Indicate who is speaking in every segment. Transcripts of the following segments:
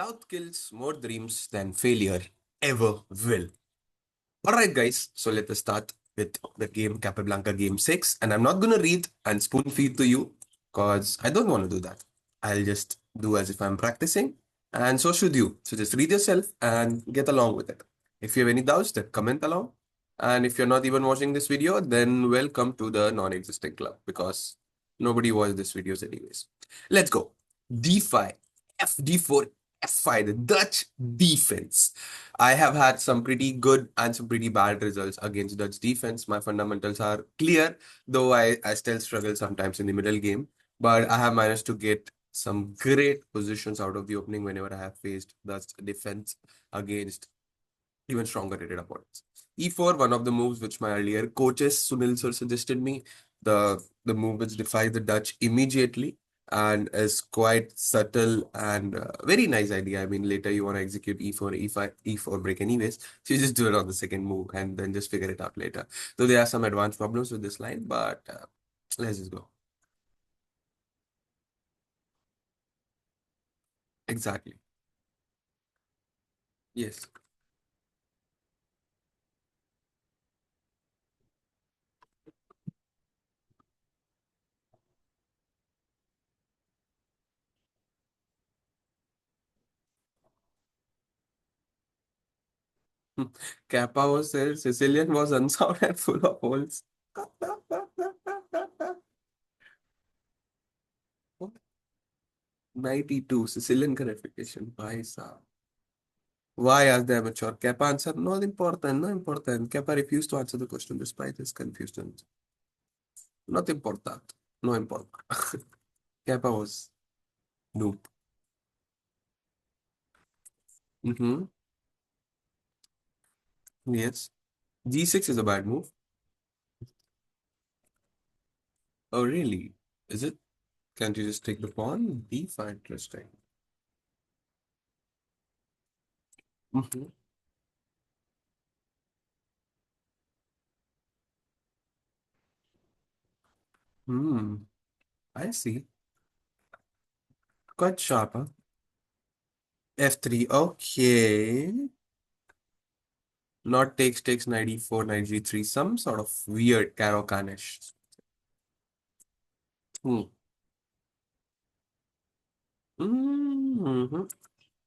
Speaker 1: Doubt kills more dreams than failure ever will. Alright, guys, so let us start with the game Capablanca Game 6. And I'm not gonna read and spoon feed to you because I don't want to do that. I'll just do as if I'm practicing, and so should you. So just read yourself and get along with it. If you have any doubts, then comment along. And if you're not even watching this video, then welcome to the non-existent club because nobody watched these videos anyways. Let's go. D5, FD4, F5, the Dutch defense. I have had some pretty good and some pretty bad results against Dutch defense. My fundamentals are clear, though I still struggle sometimes in the middle game. But I have managed to get some great positions out of the opening whenever I have faced Dutch defense against even stronger rated opponents. E4, one of the moves which my earlier coaches Sunil sir suggested me, the move which defies the Dutch immediately and is quite subtle and very nice idea. I mean, later you want to execute E4, E5, E4 break anyways, so you just do it on the second move and then just figure it out later. Though there are some advanced problems with this line, but let's just go. Exactly. Yes. Kappa was there, Sicilian was unsound and full of holes. 92, Sicilian clarification. Bhai saab. Why ask the amateur? Kappa answer, not important, not important. Kappa refused to answer the question despite his confusion. Not important, no important. Kappa was noob. Mm-hmm. Yes. G6 is a bad move. Oh, really? Is it? Can't you just take the pawn? B5, interesting. Mm-hmm. Hmm. I see. Quite sharp, huh? F3. Okay. Not takes knight e4, knight g3. Some sort of weird Caro-Canish. Hmm. Mm-hmm.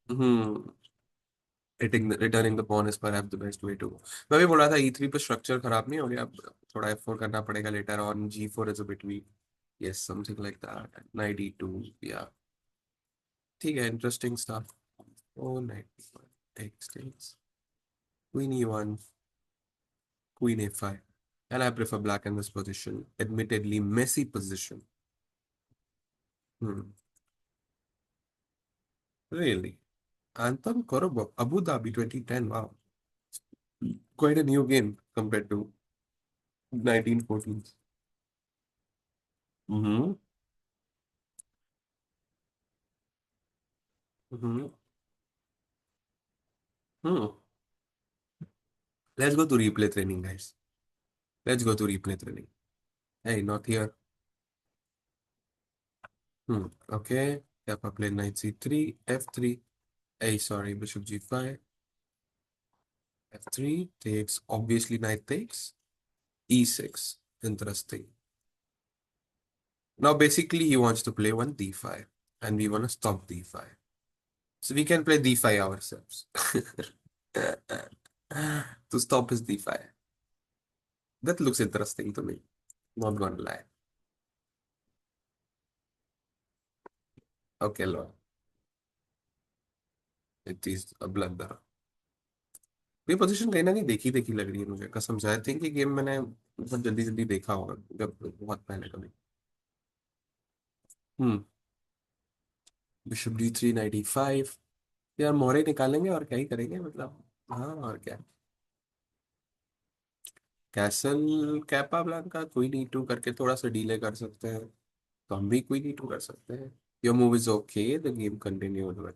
Speaker 1: Hmm. Returning the pawn is perhaps the best way to go. मैं भी बोल रहा था e3 पे structure खराब नहीं हो गया, अब थोड़ा f4 करना पड़ेगा later on. g4 is a bit weak. Yes, something like that. Knight e2. Yeah. ठीक है, interesting stuff. Oh, knight e1. Takes. Queen e1. Queen a5. And I prefer black in this position. Admittedly, messy position. Hmm. Really? Anthem Korobo, Abu Dhabi 2010. Wow. Quite a new game compared to 1914. Mm-hmm. Mm-hmm. Hmm. Let's go to replay training, guys. Let's go to replay training. Hey, not here. Hmm. Okay. Kappa play knight c3, f3. Hey, sorry, bishop g5, f3 takes. Obviously, knight takes. e6. Interesting. Now, basically, he wants to play one d5, and we want to stop d5. So we can play d5 ourselves to stop his d5. That looks interesting to me. Not gonna lie. Okay, Lord. It is a blunder. ये position कहीं ना कहीं देखी देखी लग रही है मुझे कसम से। आई थिंक ये गेम मैंने बहुत जल्दी जल्दी देखा होगा जब बहुत पहले कभी। हम्म। Bishop d3 95। यार मोहरे निकालेंगे और क्या ही करेंगे मतलब। हाँ, और क्या। कैसल कैपाब्लांका क्वीन e2 करके थोड़ा सा डीले कर सकते हैं, तो हम भी क्वीन e2 कर सकते हैं। Your move is okay, the game continue.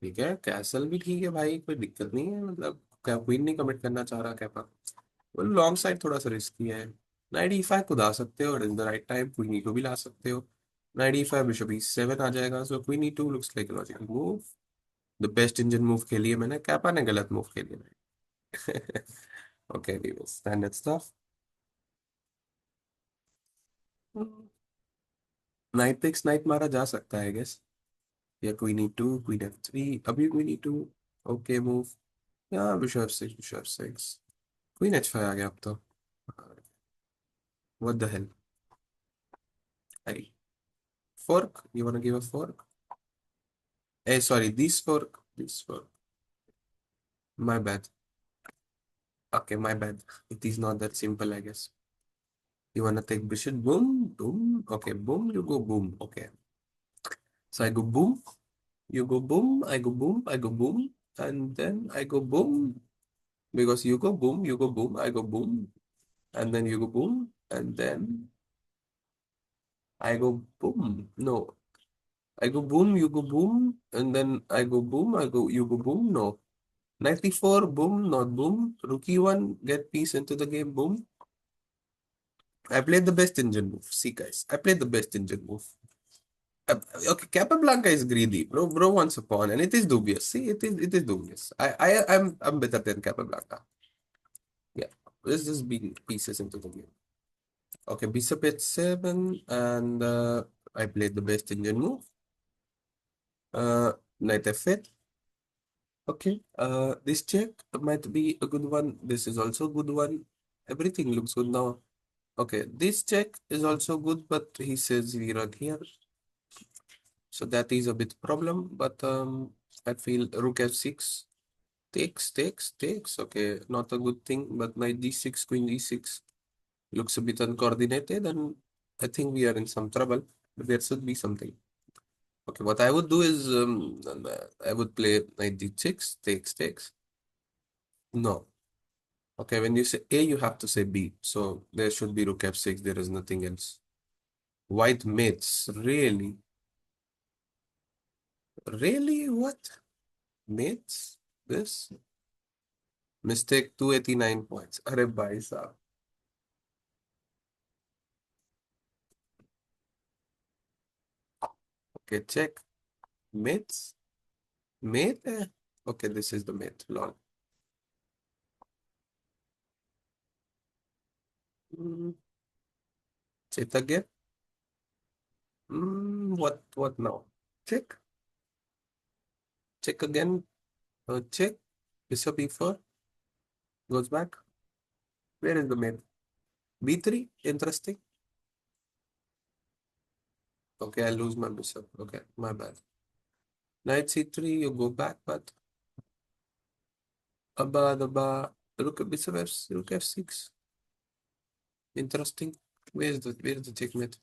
Speaker 1: ठीक है, कैसल भी ठीक है भाई, कोई दिक्कत नहीं है मतलब। क्या क्वीन नहीं कमिट करना चाह रहा कैपा? वो लॉन्ग साइड थोड़ा सा रिस्की है। नाइट e5 खुद आ सकते हो और in the right time queen e2 भी ला सकते हो। Knight e5, bishop e7 आ जाएगा. So queen e2 looks like a logical move. The best Indian move खेली है मैंने. कैपा ने गलत move खेली है. Okay, viewers, standard stuff. Knight takes knight मारा जा सकता है, I guess. या queen e2, queen f3. अभी queen e2. Okay move. Yeah, bishop f6, bishop f6. Queen h5 आ गया अब तो. What the hell? I fork. You wanna give a fork? Sorry, this fork. This fork. My bad. Okay, my bad. It is not that simple, I guess. You wanna take bishop? Boom, boom. Okay, boom, you go boom. Okay. So I go boom, you go boom, I go boom, I go boom, and then I go boom. Because you go boom, you go boom, I go boom, and then you go boom, and then I go boom. No, I go boom, you go boom, and then I go boom, I go, you go boom. No. 94, boom, not boom. Rookie one, get piece into the game, boom. I played the best engine move. See, guys, I played the best engine move. Uh, okay, Capablanca is greedy. Bro wants a pawn, and it is dubious. See, it is dubious. I'm better than Capablanca. Yeah, let's just bring pieces into the game. Okay, bishop h7, and I played the best engine move. Knight f8. Okay, this check might be a good one. This is also a good one. Everything looks good now. Okay, this check is also good, but he says we run here. So that is a bit problem, but I feel rook f6 takes. Okay, not a good thing, but knight d6, queen d6 looks a bit uncoordinated, and I think we are in some trouble. But there should be something. Okay, what I would do is I would play knight d6, takes. No. Okay, when you say A, you have to say B. So there should be rook f6. There is nothing else. White mates, really? Really? What? Mates? This? Mistake 289 points. Arey bhai sahab. Okay, check. Mates? Mate? Okay, this is the mate. Lol. Mm, check again. What now? Check. Check again. Check. Bishop e4 goes back. Where is the mate? b3. Interesting. Okay, I lose my bishop. Okay, my bad. Knight c3, you go back, but Aba, rook f6. Interesting. Where's the checkmate?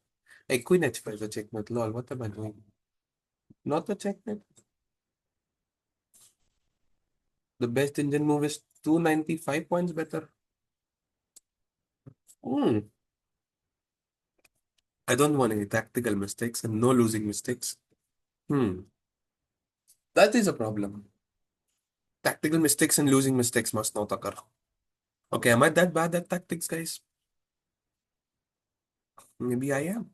Speaker 1: Hey, queen h5 is a checkmate. Lol, what am I doing? Not a checkmate. The best Indian move is 295 points better. Hmm. I don't want any tactical mistakes and no losing mistakes. Hmm. That is a problem. Tactical mistakes and losing mistakes must not occur. Okay, am I that bad at tactics, guys? Maybe I am.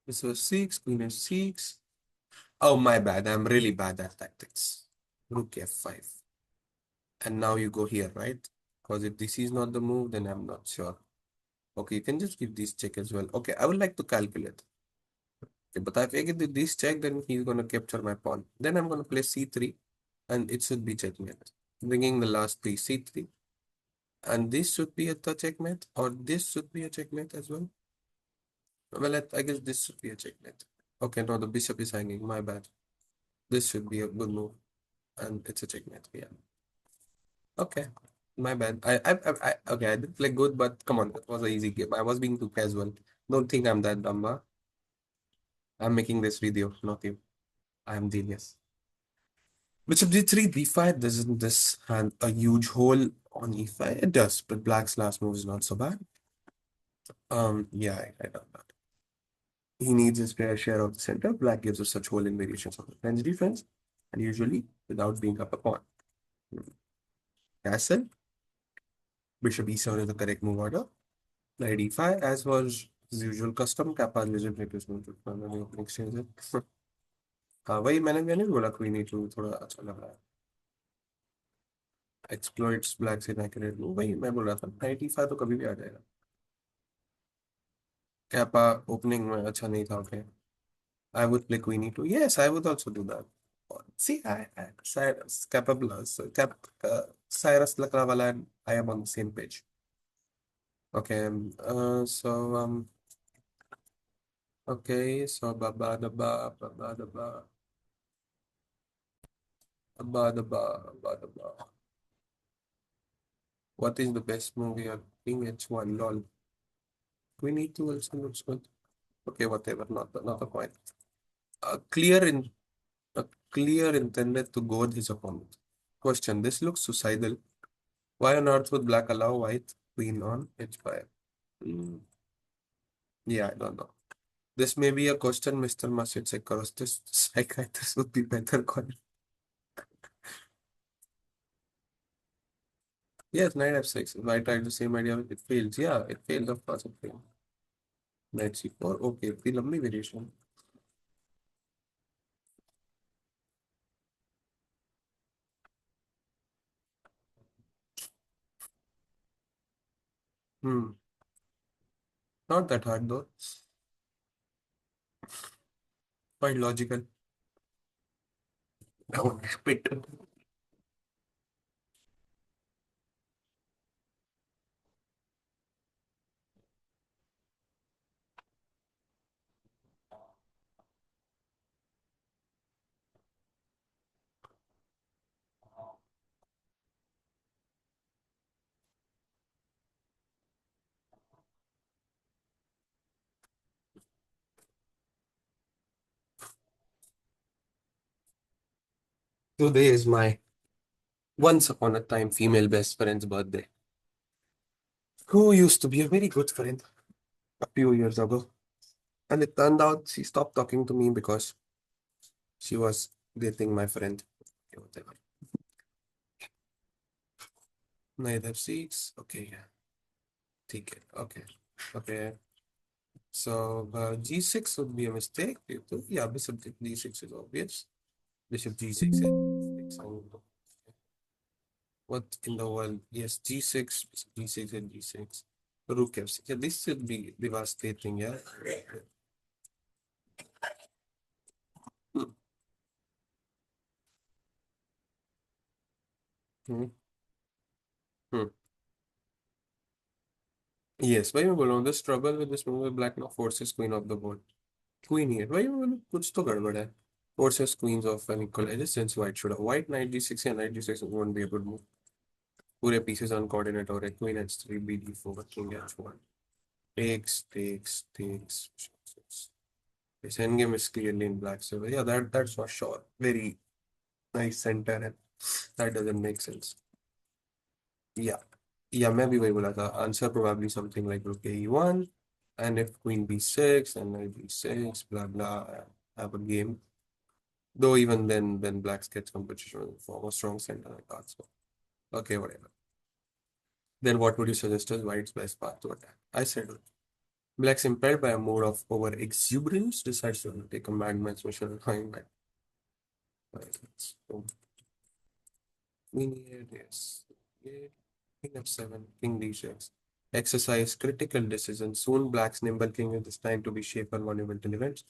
Speaker 1: This was 6, queen f6. Oh, my bad. I'm really bad at tactics. Rook f5. And now you go here, right? Because if this is not the move, then I'm not sure. Okay, you can just give this check as well. Okay, I would like to calculate. Okay, but if I get this check, then he's going to capture my pawn. Then I'm going to play c3, and it should be checkmate. Bringing the last piece c3. And this should be a checkmate, or this should be a checkmate as well. Well, I guess this should be a checkmate. Okay, no, the bishop is hanging. My bad. This should be a good move, and it's a checkmate. Yeah. Okay. My bad. Okay, I did play good, but come on, that was an easy game. I was being too casual. Don't think I'm that dumb, huh? I'm making this video, not you. I am genius. Bishop d3, b5. Doesn't this hand a huge hole on e5? It does, but black's last move is not so bad. Yeah, I know that. He needs his fair share of the center. Black gives us such hole in variations of the French defense, and usually without being up a pawn. Castle. Bishop e7 is the correct move order. Knight e5, as was his usual custom, Kappa visit replacement opening exchange है. हाँ वही मैंने भी बोला queen e2 थोड़ा अच्छा लग रहा है. Exploits blacks inaccurate move, वही मैं बोल रहा था knight e5 तो कभी भी आ जाएगा. Kappa opening में अच्छा नहीं था. Okay, I would play queen e2. Yes, I would also do that. See, Cyrus, Cyrus Lakrawala and I am on the same page. Okay, okay, so ba da ba. What is the best move here? King h1, lol. Queen e2 also looks good. Okay, whatever, not the point. A clear in a clear intended to goad his opponent. Question: this looks suicidal. Why on earth would black allow white queen on h5? Hmm, yeah, I don't know. This may be a question Mr. Masjid Psychologist, psychiatrist would be better call. Yes, knight f6. If I tried the same idea, it fails. Yeah, it failed. Of course, it failed. Knight c4. Okay, the lovely variation. Hmm. Not that hard though. Quite logical. Now, spit. Today is my once upon a time female best friend's birthday, who used to be a very good friend a few years ago. And it turned out she stopped talking to me because she was dating my friend. Okay, whatever. Knight f6. Okay, yeah. Take it. Okay. Okay. So g6 would be a mistake. Yeah, bishop d6 is obvious. Bishop g6 is what in the world? Yes, g6, bishop d6 and g6. Rook f6. Yeah, this should be devastating. Yeah. Hmm. Hmm. Hmm. Yes, why you बोल the struggle with this move black now forces queen off the board. Queen here. Why you बोल कुछ तो गड़बड़ है. Forces queens off an equal edges since white should have. White knight g6 and knight g6 won't be a good move. पूरे pieces uncoordinated और queen h3 bd4 king h1 takes. This endgame is clearly in black. So yeah, that's for sure. Very nice center and that doesn't make sense. Yeah. Yeah, मैं भी वही बोला था. Answer probably something like rook e1 and if queen b6 and knight b6 blah blah have a game. Though even then blacks get competition for a strong center like that. So okay, whatever. Then what would you suggest as white's best path to attack? I said black's impelled by a mode of over exuberance decides to take a madman's mission and hang back. Right. So queen here, yes. Yeah. King f7, king d6. Exercise critical decision. Soon black's nimble king is destined to be shaped for monumental events.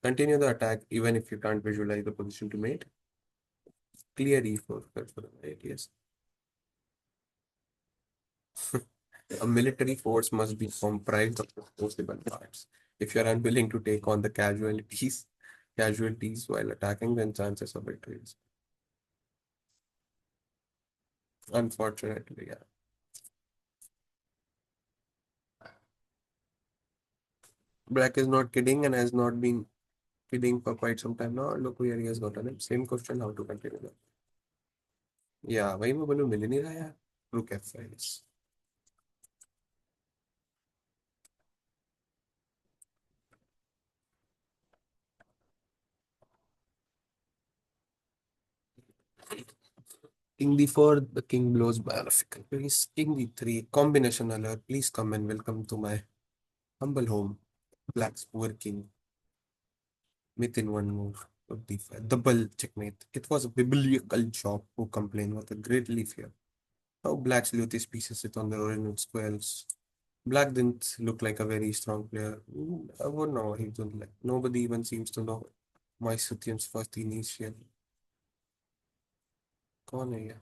Speaker 1: Continue the attack even if you can't visualize the position to mate. Clear e4. That's for the right, yes. A military force must be comprised of opposable parts. If you are unwilling to take on the casualties while attacking, then chances of victory is unfortunately, yeah. Black is not kidding and has not been kidding for quite some time now. Look where he has gotten it. Same question, how to continue that. Yeah, वही मैं बोलूँ मिल नहीं रहा यार. Look at files. King d4, the king blows biographical piece. King d3, combination alert. Please come and welcome to my humble home. Black's poor king. Myth in one move. Rook d5. Double checkmate. It was a biblical chop who complained with a great leaf here. How Black's Lutis pieces it on the original squares. Black didn't look like a very strong player. I wouldn't know. He don't like. Nobody even seems to know my Sutyam's first initial. कौन है ये?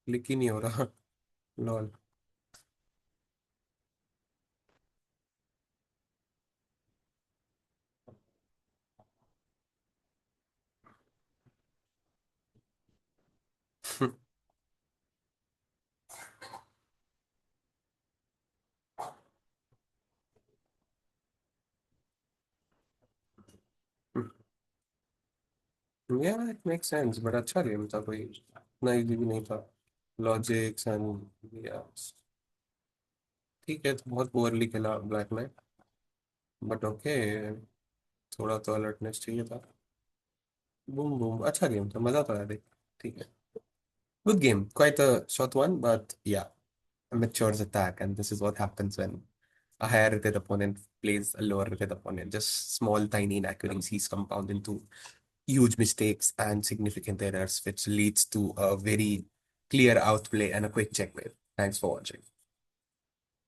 Speaker 1: Click ही नहीं हो रहा. Lol. Yeah, it makes sense, but अच्छा game था कोई इतना इजी भी नहीं था. लॉजिक्स एंड ठीक है, तो बहुत पोअरली खेला ब्लैक ने, बट ओके, थोड़ा तो अलर्टनेस चाहिए था. बूम बूम, अच्छा गेम था, मजा तो आया देख. ठीक है. Good game, quite a short one, but yeah, a matures attack, and this is what happens when a higher rated opponent plays a lower rated opponent. Just small, tiny inaccuracies compound into huge mistakes and significant errors, which leads to a very clear outplay and a quick checkmate. Thanks for watching.